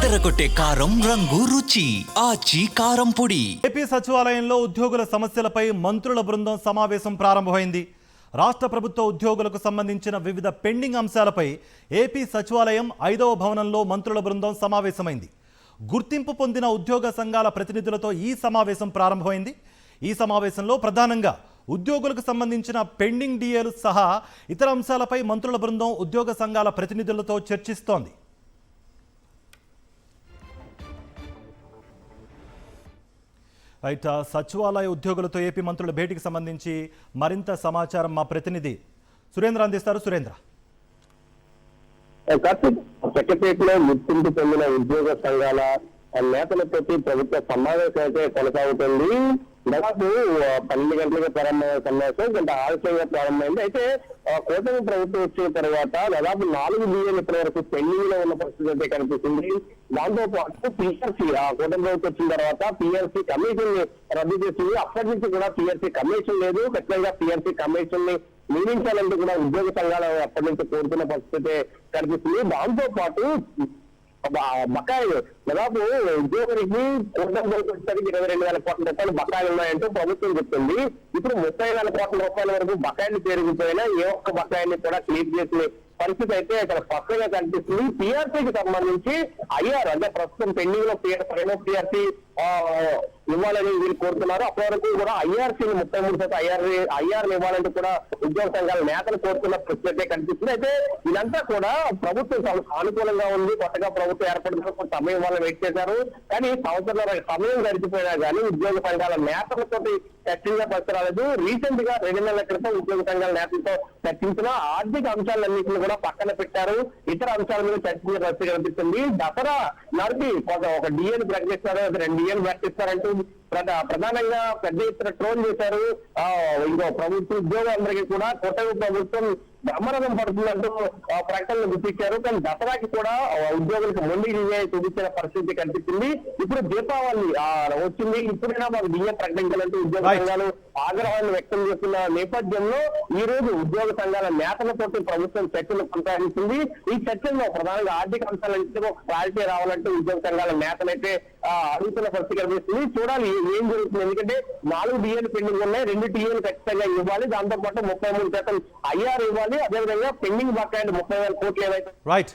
అదరగొట్టే కారం రంగు రుచి ఆచి కారం పొడి. ఏపీ సచివాలయంలో ఉద్యోగుల సమస్యలపై మంత్రుల బృందం సమావేశం ప్రారంభమైంది. రాష్ట్ర ప్రభుత్వ ఉద్యోగులకు సంబంధించిన వివిధ పెండింగ్ అంశాలపై ఏపీ సచివాలయం 5వ భవనంలో మంత్రుల బృందం సమావేశమైంది. గుర్తింపు పొందిన ఉద్యోగ సంఘాల ప్రతినిధులతో ఈ సమావేశం ప్రారంభమైంది. ఈ సమావేశంలో ప్రధానంగా ఉద్యోగులకు సంబంధించిన పెండింగ్ డిఏలు సహా ఇతర అంశాలపై మంత్రుల బృందం ఉద్యోగ సంఘాల ప్రతినిధులతో చర్చిస్తోంది. రైట్, సచివాలయ ఉద్యోగులతో ఏపీ మంత్రుల భేటీకి సంబంధించి మరింత సమాచారం మా ప్రతినిధి సురేంద్ర అందిస్తారు. సురేంద్ర, సెక్రటరియట్లో గుర్తింపు పొందిన ఉద్యోగ సంఘాల నేతలతో ప్రభుత్వ సమావేశం అయితే కొనసాగుతుంది. దాదాపు 12 గంటలకు ప్రారంభమైన సమావేశం కొంత ఆలస్యంగా ప్రారంభమైంది. అయితే కూటమి ప్రభుత్వం వచ్చిన తర్వాత దాదాపు 4 బిలియన్ల ఇప్పటి వరకు పెండింగ్ లో ఉన్న పరిస్థితి అయితే కనిపిస్తుంది. దాంతో పాటు పిఆర్సీ కూటమి ప్రభుత్వం వచ్చిన తర్వాత పిఆర్సీ కమిషన్ రద్దు చేసింది. అప్పటి నుంచి కూడా పిఆర్సీ కమిషన్ లేదు. ఖచ్చితంగా పిఆర్సీ కమిషన్ ని నియమించాలంటూ కూడా ఉద్యోగ సంఘాలు అప్పటి నుంచి కోరుతున్న పరిస్థితి కనిపిస్తుంది. దాంతో పాటు బకాయిలు దాదాపు ఉద్యోగులకి వచ్చేసరికి 22,000 కోట్ల రూపాయలు బకాయిలు ఉన్నాయంటూ ప్రభుత్వం చెప్తుంది. ఇప్పుడు 30,000 కోట్ల రూపాయల వరకు బకాయిలు పెరిగిపోయినా ఏ ఒక్క బకాయిని కూడా క్లియర్ చేసిన పరిస్థితి అయితే ఇక్కడ స్పష్టంగా కనిపిస్తుంది. పిఆర్సీకి సంబంధించి ఐఆర్ అంటే ప్రస్తుతం పెండింగ్ లో పిఆర్సీ ఇవ్వాలని వీళ్ళు కోరుతున్నారు. అప్పటి వరకు కూడా ఐఆర్సీని 33% ఐఆర్ ఇవ్వాలంటూ కూడా ఉద్యోగ సంఘాల నేతలు కోరుతున్న పరిస్థితి అయితే కనిపిస్తుంది. అయితే ఇదంతా కూడా ప్రభుత్వం అనుకూలంగా ఉంది. కొత్తగా ప్రభుత్వం ఏర్పడిన సమయం వల్ల వెయిట్ చేశారు. కానీ సంవత్సరాల సమయం గడిచిపోయినా కానీ ఉద్యోగ సంఘాల నేతలతో చర్చగా పరిస్థితి రీసెంట్ గా 2 నెలల క్రితం ఉద్యోగ సంఘాల నేతలతో చర్చించిన ఆర్థిక అంశాలన్నింటినీ కూడా పక్కన పెట్టారు. ఇతర అంశాల మీద చర్చించే పరిస్థితి కనిపిస్తుంది. దసరా నాటికి ఒక డిఏని ప్రకటిస్తారు, 2 డిఏలు ప్రకటిస్తారంటూ ప్రధానంగా పెద్ద ఎత్తున ట్రోల్ చేశారు. ఇంకో ప్రభుత్వ ఉద్యోగులందరికీ కూడా కూటమి ప్రభుత్వం బ్రహ్మరథం పడుతుందంటూ ప్రకటనలు గుర్తించారు. కానీ దసరాకి కూడా ఉద్యోగులకు మొండి డిఏ చూపించిన పరిస్థితి కనిపిస్తుంది. ఇప్పుడు దీపావళి వచ్చింది, ఇప్పుడైనా మాకు డిఏ ప్రకటించాలంటూ ఉద్యోగ సంఘాలు ఆగ్రహాన్ని వ్యక్తం చేస్తున్న నేపథ్యంలో ఈ రోజు ఉద్యోగ సంఘాల నేతలతో ప్రభుత్వం చర్చలు కొనసాగిస్తుంది. ఈ చర్చల్లో ప్రధానంగా ఆర్థిక అంశాలంటే ఒక క్లారిటీ రావాలంటూ ఉద్యోగ సంఘాల నేతలైతే అడుగుతున్న పరిస్థితి కనిపిస్తుంది. చూడాలి ఏం జరుగుతుంది. ఎందుకంటే 4 డిఏలు పెండింగ్ ఉన్నాయి, 2 డిఏలు ఖచ్చితంగా ఇవ్వాలి. దాంతో పాటు 33% ఐఆర్ ఇవ్వాలి. అదేవిధంగా పెండింగ్ బకాయిలు 30,000 కోట్లు ఏవైతే రైట్.